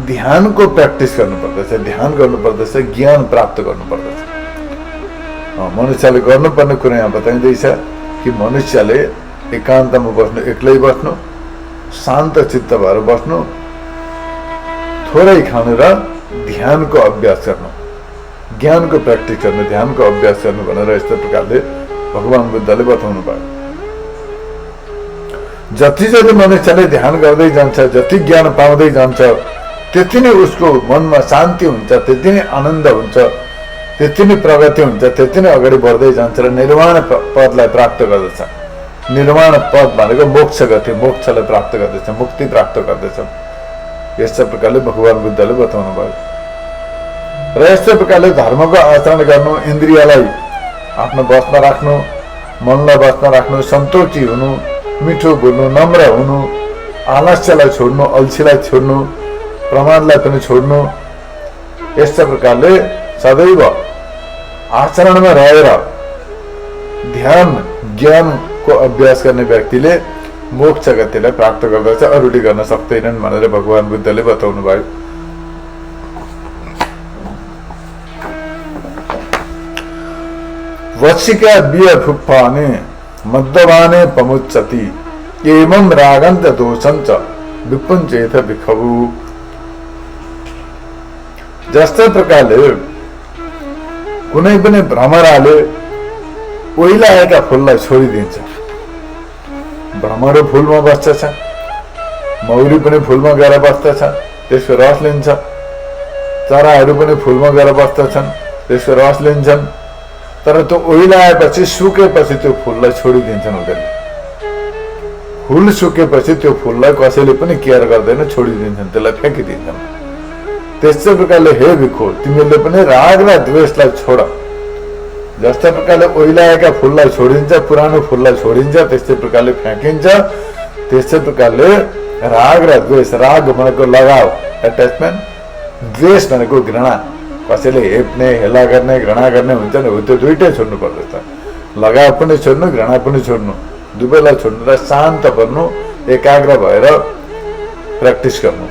ध्यानको प्र्याक्टिस गर्नु पर्दछ, ध्यान गर्नु पर्दछ, ज्ञान प्राप्त गर्नु पर्दछ। मनुष्यले गर्नुपर्ने कुरा यहाँ बताइँदैछ कि मनुष्यले एकान्तमा बस्नु, एक्लै बस्नु, शान्त चित्त भएर बस्नु, थोरै खानु र ध्यानको अभ्यास गर्नु, ज्ञानको प्र्याक्टिस गर्नु, ध्यानको अभ्यास गर्नु भनेर यस्तो प्रकारले भगवान बुद्धले बताउनु भयो। जति जति मनुष्यले ध्यान गर्दै जान्छ, जति ज्ञान पाउँदै जान्छ, त्यति नै उसको मनमा शान्ति हुन्छ, त्यति नै आनन्द हुन्छ, त्यति नै प्रगति हुन्छ, त्यति नै अगाडि बढ्दै जान्छ र निर्वाण पदलाई प्राप्त गर्दछ। निर्वाण पद भनेको मोक्ष गति, मोक्षलाई प्राप्त गर्दछ, मुक्ति प्राप्त गर्दछ। यस्तै प्रकारले भगवान बुद्धले बताउनु भयो। र यस्तै प्रकारले धर्मको आचरण गर्नु, इन्द्रियलाई आफ्नो बसमा राख्नु, मनलाई बसमा राख्नु, सन्तोषी हुनु, मिठो बोल्नु, नम्र हुनु, आलस्यलाई छोड्नु, अल्छीलाई छोड्नु, प्रमाणलाई पनि छोड्नु। यस्तै प्रकारले सदैव आचरणमा रहेर ध्यान ज्ञानको अभ्यास गर्ने व्यक्तिले मोक्ष गतिलाई प्राप्त गर्दछ, अरूले गर्न सक्दैनन् भनेर भगवान बुद्धले बताउनु भयो। वत्सिका बिय फुप्पाने मद्यपाने पमुच्चति एवं रागन्त दोषञ्च विपुञ्चेथ विखबु। जस्तै प्रकारले कुनै पनि भ्रमराले ओइलाएका फुललाई छोडिदिन्छ। भ्रमर फुलमा बस्दछ, मौरी पनि फुलमा गएर बस्दछ, त्यसको रस लिन्छ। चराहरू पनि फुलमा गएर बस्दछन्, त्यसको रस लिन्छन्। तर त्यो ओइलाएपछि, सुकेपछि त्यो फुललाई छोडिदिन्छन् उनीहरूले। फुल सुकेपछि त्यो फुललाई कसैले पनि केयर गर्दैन, छोडिदिन्छन्, त्यसलाई फ्याँकिदिन्छन्। त्यस्तै प्रकारले हे भिखो, तिमीले पनि राग र द्वेषलाई छोड। जस्तै प्रकारले ओइलाएका फुललाई छोडिन्छ, पुरानो फुललाई छोडिन्छ, त्यस्तै प्रकारले फ्याँकिन्छ। त्यस्तै प्रकारले राग र द्वेष, राग भनेको लगाव, एट्याचमेन्ट, द्वेष भनेको घृणा, कसैले हेप्ने, हेला गर्ने, घृणा गर्ने हुन्छ नि, त्यो दुइटै छोड्नु पर्दछ। लगाव पनि छोड्नु, घृणा पनि छोड्नु, दुवैलाई छोड्नु र शान्त बन्नु, एकाग्र भएर प्र्याक्टिस गर्नु।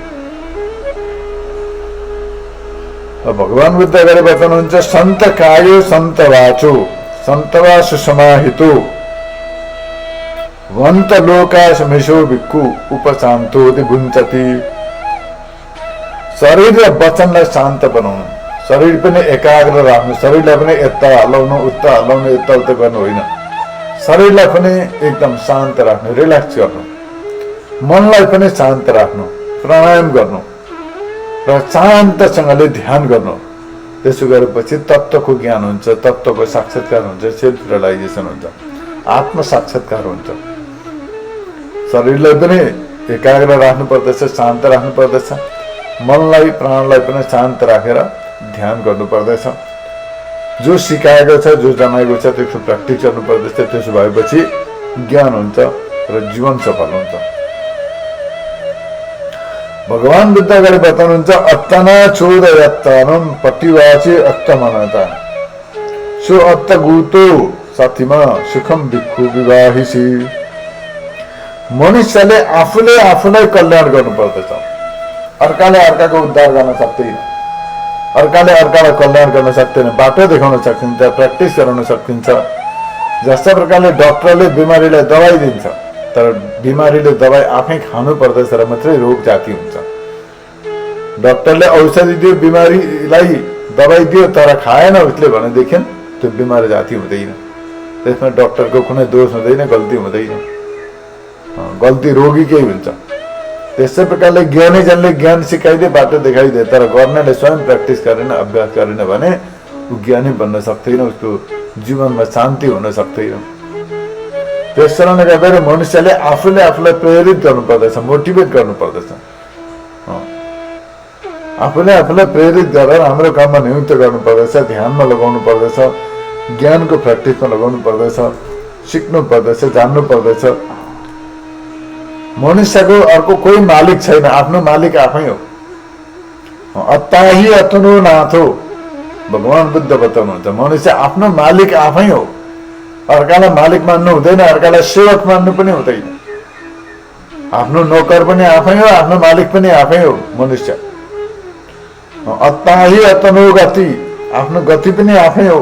भगवान बुद्ध अगाडि बताउनुहुन्छ, सन्त कायो सन्त वाचो सन्त वा सुसमाहितो वन्त लोका समेशो भिक्खु उपशान्तो भुञ्चति। शरीर र वचनलाई शान्त बनाउनु, शरीर पनि एकाग्र राख्नु, शरीरलाई पनि यता हल्लाउनु, उता हल्लाउनु, यता उता गर्नु होइन। शरीरलाई पनि एकदम शान्त राख्नु, रिल्याक्स गर्नु, मनलाई पनि शान्त राख्नु, प्राणायाम गर्नु र शान्तसँगले ध्यान गर्नु। त्यसो गरेपछि तत्त्वको ज्ञान हुन्छ, तत्त्वको साक्षात्कार हुन्छ, सेल्फ रियलाइजेसन हुन्छ, आत्म साक्षात्कार हुन्छ। शरीरलाई पनि एकाग्र राख्नु पर्दछ, शान्त राख्नु पर्दछ, मनलाई प्राणलाई पनि शान्त राखेर ध्यान गर्नु पर्दछ। जो सिकाएको छ, जो जनाएको छ, त्यसको प्र्याक्टिस गर्नु पर्दछ। त्यसो भएपछि ज्ञान हुन्छ र जीवन सफल हुन्छ। भगवान बुद्ध अगाडि बताउनुहुन्छ, अत्तना चोद यत्तानम पट्टिवाची अत्तमनता सो अत्तगुतो साथीमा सुखम भिक्खु विवाहिसी। मनुष्यले आफूले आफूलाई कल्याण गर्नुपर्दछ, अर्काले अर्काको उद्धार गर्न सक्दैन, अर्काले अर्कालाई कल्याण गर्न सक्दैन। बाटो देखाउन सकिन्छ, प्र्याक्टिस गराउन सकिन्छ। जस्ता प्रकारले डक्टरले बिमारीलाई दबाई दिन्छ, तर बिमारीले दबाई आफै खानु पर्दछ र मात्रै रोग जाति हुन्छ। डक्टरले औषधि दियो, बिमारीलाई दबाई दियो, तर खाएन उसले भनेदेखि त्यो बिमारी जाति हुँदैन। त्यसमा डक्टरको कुनै दोष हुँदैन, गल्ती हुँदैन, गल्ती रोगीकै हुन्छ। त्यस्तै प्रकारले ज्ञानीजनले ज्ञान सिकाइदिए, बाटो देखाइदिए, तर गर्नेले स्वयं प्र्याक्टिस गरेन, अभ्यास गरेन भने ऊ ज्ञानी बन्न सक्दैन, उसको जीवनमा शान्ति हुन सक्दैन। त्यस कारणले गर्दा मनुष्यले आफूले आफूलाई प्रेरित गर्नुपर्दछ, मोटिभेट गर्नुपर्दछ। आफूले आफूलाई प्रेरित गरेर हाम्रो काममा नियुक्त गर्नुपर्दछ, ध्यानमा लगाउनु पर्दछ, ज्ञानको प्र्याक्टिसमा लगाउनु पर्दछ, सिक्नु पर्दछ, जान्नु पर्दछ। मनुष्यको अर्को कोही मालिक छैन, आफ्नो मालिक आफै हो। अत्ताही अतनु नाथो, भगवान बुद्ध बताउनुहुन्छ, मनुष्य आफ्नो मालिक आफै हो। अर्कालाई मालिक मान्नु हुँदैन, अर्कालाई सेवक मान्नु पनि हुँदैन। आफ्नो नोकर पनि आफै हो, आफ्नो मालिक पनि आफै हो मनुष्य। अत्ताही अतनु गति, आफ्नो गति पनि आफै हो।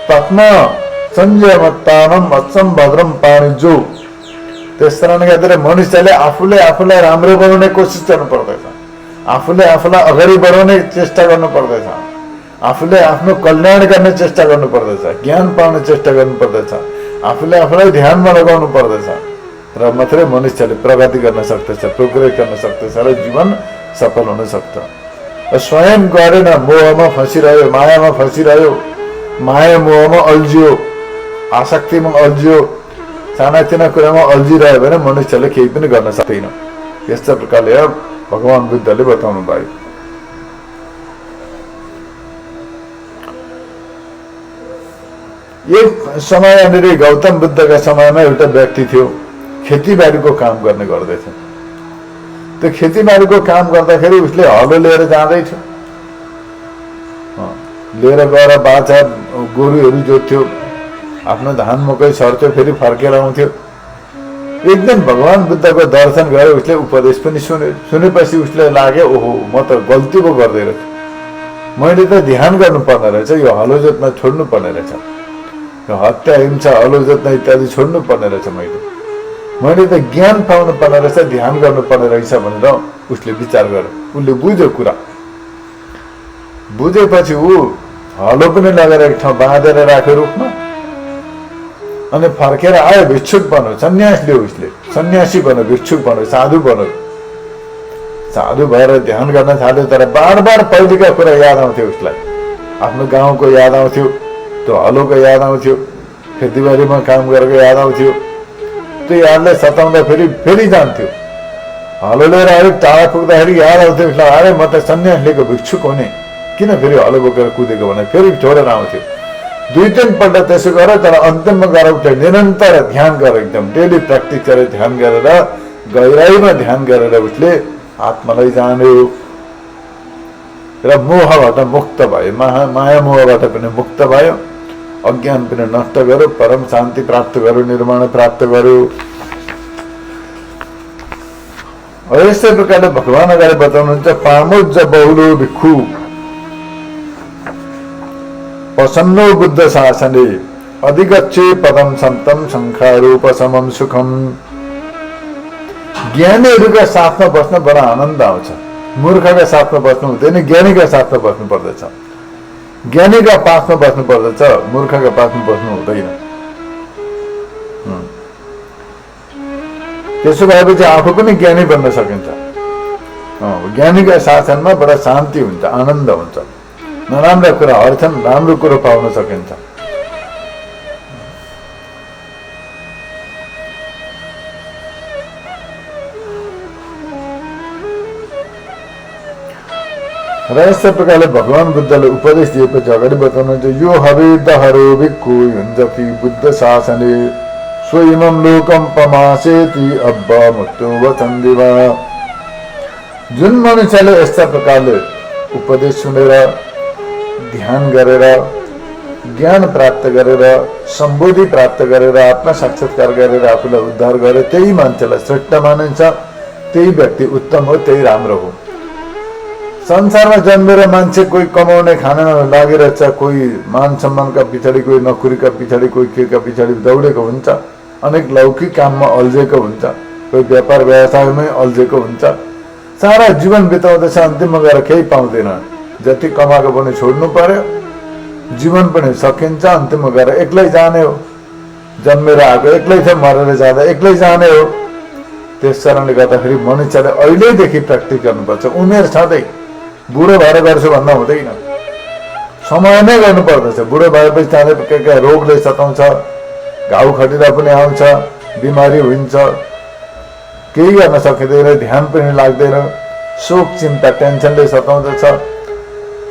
तत्म संयमत्तानम अच्चम भद्रम पाणिजो। त्यस कारणले गर्दा मनुष्यले आफूले आफूलाई राम्रो बनाउने कोसिस गर्नु पर्दछ, आफूले आफूलाई अगाडि बढाउने चेष्टा गर्नु पर्दछ, आफूले आफ्नो कल्याण गर्ने चेष्टा गर्नु पर्दछ, ज्ञान पाउने चेष्टा गर्नु पर्दछ, आफूले आफूलाई ध्यानमा लगाउनु पर्दछ। र मात्रै मनुष्यले प्रगति गर्न सक्दछ, प्रोग्रेस गर्न सक्दछ र जीवन सफल हुन सक्छ। स्वयं गरेन, मोहमा फसिरह्यो, मायामा फसिरह्यो, माया मोहमा अल्झियो, आसक्तिमा अल्झियो, सानातिना कुरामा अल्झिरह्यो भने मनुष्यले केही पनि गर्न सक्दैन। यस्तो प्रकारले भगवान बुद्धले बताउनु भयो। एक समय गौतम बुद्धका समयमा एउटा व्यक्ति थियो, खेतीबारीको काम गर्ने गर्दैछ। त्यो खेतीबारीको काम गर्दाखेरि उसले हलो लिएर जाँदैछ, लिएर गएर बाछा गोरुहरू जोत्थ्यो, आफ्नो धान मकै सर्थ्यो, फेरि फर्केर आउँथ्यो। एक दिन भगवान बुद्धको दर्शन गरेर उसले उपदेश पनि सुन्यो। सुनेपछि उसले लाग्यो, ओहो म त गल्ती पो गर्दै रहेछ, मैले त ध्यान गर्नुपर्ने रहेछ, यो हलो जोत्न छोड्नु पर्ने रहेछ, यो हत्या हिंसा हलो जोत्न इत्यादि छोड्नु पर्ने रहेछ, मैले त ज्ञान पाउनु पर्ने रहेछ, ध्यान गर्नुपर्ने रहेछ भनेर उसले विचार गर्यो। उसले बुझ्यो कुरा। बुझेपछि ऊ हलो पनि लगेर एक ठाउँ बाँधेर राख्यो रुखमा, अनि फर्केर आयो, भिक्षुक बन्यो, सन्यास लियो, उसले सन्यासी बन्यो, भिक्षुक बन्यो, साधु बन्यो। साधु भएर ध्यान गर्न थाल्यो। तर बार बार पहिलेका कुरा याद आउँथ्यो उसलाई, आफ्नो गाउँको याद आउँथ्यो, त्यो हलोको याद आउँथ्यो, खेतीबारीमा काम गरेको याद आउँथ्यो। त्यो यादले सताउँदा फेरि जान्थ्यो। हलो लिएर अलिक टाढा पुग्दाखेरि याद आउँथ्यो उसलाई, अरे म त सन्यास लिएको भिक्षुक हो नि, किन फेरि हलो बोकेर कुदेको भने फेरि छोडेर आउँथ्यो। 2-3 पल्ट त्यसो गर, तर अन्तिममा गएर उसले निरन्तर ध्यान गर, एकदम डेली प्र्याक्टिस गरेर ध्यान गरेर गहिराईमा ध्यान गरेर उसले आत्मालाई जान्यो र मोहबाट मुक्त भयो, माया मोहबाट पनि मुक्त भयो, अज्ञान पनि नष्ट गर्यो, परम शान्ति प्राप्त गर्यो, निर्माण प्राप्त गर्यो। यस्तै प्रकारले भगवान अगाडि बताउनुहुन्छ, पामुज बहुलो भिक्षु प्रसन्नो बुद्ध शासने अधिगच्छे पदम सन्तम संखारोपशमम सुखम। ज्ञानीहरूका साथमा बस्न बडा आनन्द आउँछ, मूर्खका साथमा बस्नु हुँदैन, ज्ञानीका साथमा बस्नु पर्दछ। ज्ञानीका पासमा बस्नु पर्दछ, मूर्खका पासमा बस्नु हुँदैन। त्यसो भएपछि आफू पनि ज्ञानी बन्न सकिन्छ। ज्ञानीका शासनमा बडा शान्ति हुन्छ, आनन्द हुन्छ, नराम्रा कुरा हट्छन्, राम्रो कुरो पाउन सकिन्छ। र यस्तै प्रकारले भगवान बुद्धले उपदेश दिएपछि अगाडि बताउनुहुन्छ, यो हरे दहरो भिक्खु युञ्जति बुद्ध शासने स्वयं लोकम पमासेति अब्बा मुक्तो वचन्दिवा। जुन मनुष्यले यस्ता प्रकारले उपदेश सुनेर, ध्यान गरेर, ज्ञान प्राप्त गरेर, सम्बोधि प्राप्त गरेर, आत्मा साक्षात्कार गरेर आफूलाई उद्धार गरे, त्यही मान्छेलाई श्रेष्ठ मानिन्छ, त्यही व्यक्ति उत्तम हो, त्यही राम्रो हो। संसारमा जन्मेर मान्छे कोही कमाउने खाना लागिरहेछ, कोही मान सम्मानका पछाडि, कोही नोकरीका पछाडि, कोही केका पछाडि दौडेको हुन्छ, अनेक लौकिक काममा अल्झेको हुन्छ, कोही व्यापार व्यवसायमै अल्झेको हुन्छ, सारा जीवन बिताउँदैछ, अन्तिममा गएर केही पाउँदैन। जति कमाएको पनि छोड्नु पर्यो, जीवन पनि सकिन्छ, अन्तिममा गएर एक्लै जाने हो। जन्मेर आएको एक्लै थियो, मरेर जाँदा एक्लै जाने हो। त्यस कारणले गर्दाखेरि मनुष्यले अहिलेदेखि प्र्याक्टिस गर्नुपर्छ। उमेर छँदै बुढो भएर गर्छु भन्दा हुँदैन, समय नै गर्नुपर्दछ। बुढो भएपछि के रोगले सताउँछ, घाउ खटिरा पनि आउँछ, बिमारी हुन्छ, केही गर्न सकिँदैन, ध्यान पनि लाग्दैन, शोक चिन्ता टेन्सनले सताउँदछ।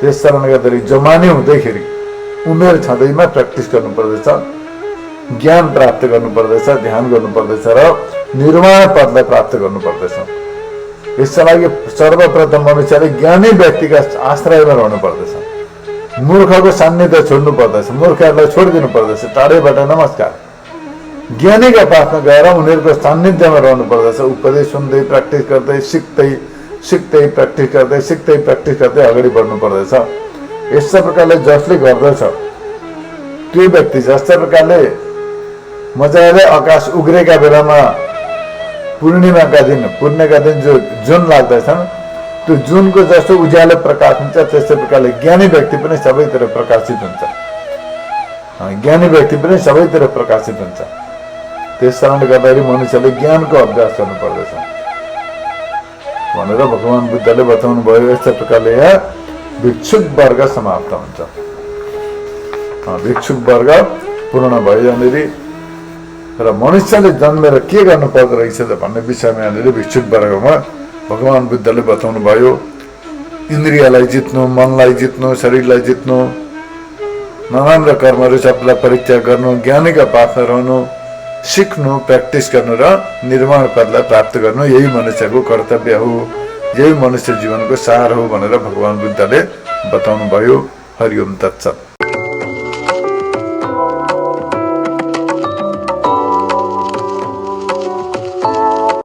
त्यस कारणले गर्दाखेरि जमानी हुँदैखेरि उमेर छँदैमा प्र्याक्टिस गर्नुपर्दछ, ज्ञान प्राप्त गर्नुपर्दछ, ध्यान गर्नुपर्दछ र निर्वाण पदलाई प्राप्त गर्नुपर्दछ। यसका लागि सर्वप्रथम मनुष्यले ज्ञानी व्यक्तिका आश्रयमा रहनु पर्दछ, मूर्खको सान्निध्य छोड्नु पर्दछ, मूर्खहरूलाई छोडिदिनु पर्दछ, टाढैबाट नमस्कार। ज्ञानीका पासमा गएर उनीहरूको सान्निध्यमा रहनु पर्दछ, उपदेश सुन्दै, प्र्याक्टिस गर्दै, सिक्दै प्र्याक्टिस गर्दै अगाडि बढ्नु पर्दछ। यस्ता प्रकारले जसले गर्दछ त्यो व्यक्ति, जस्ता प्रकारले मजाले आकाश उग्रेका बेलामा पूर्णिमाका दिन जो जुन लाग्दछन्, त्यो जुनको जस्तो उज्यालो प्रकाश हुन्छ, त्यस्तै प्रकारले ज्ञानी व्यक्ति पनि सबैतिर प्रकाशित हुन्छ। ज्ञानी व्यक्ति पनि सबैतिर प्रकाशित हुन्छ। त्यस कारणले गर्दाखेरि मनुष्यले ज्ञानको अभ्यास गर्नुपर्दछ भनेर भगवान बुद्धले बताउनु भयो। यस्तै प्रकारले यहाँ भिक्षुक वर्ग समाप्त हुन्छ। भिक्षुक वर्ग पूर्ण भयो यहाँनिर। र मनुष्यले जन्मेर के गर्नु पर्दो रहेछ त भन्ने विषयमा यहाँनिर भिक्षुक वर्गमा भगवान बुद्धले बताउनु भयो। इन्द्रियलाई जित्नु, मनलाई जित्नु, शरीरलाई जित्नु, नराम्रा कर्महरू सबलाई परित्याग गर्नु, ज्ञानीका पाथमा रहनु, सिक्नु, प्र्याक्टिस गर्नु र निर्माण पदलाई प्राप्त गर्नु, यही मनुष्यको कर्तव्य हो, यही मनुष्य जीवनको सार हो भनेर भगवान बुद्धले बताउनु भयो। हरि ओम तत्सत।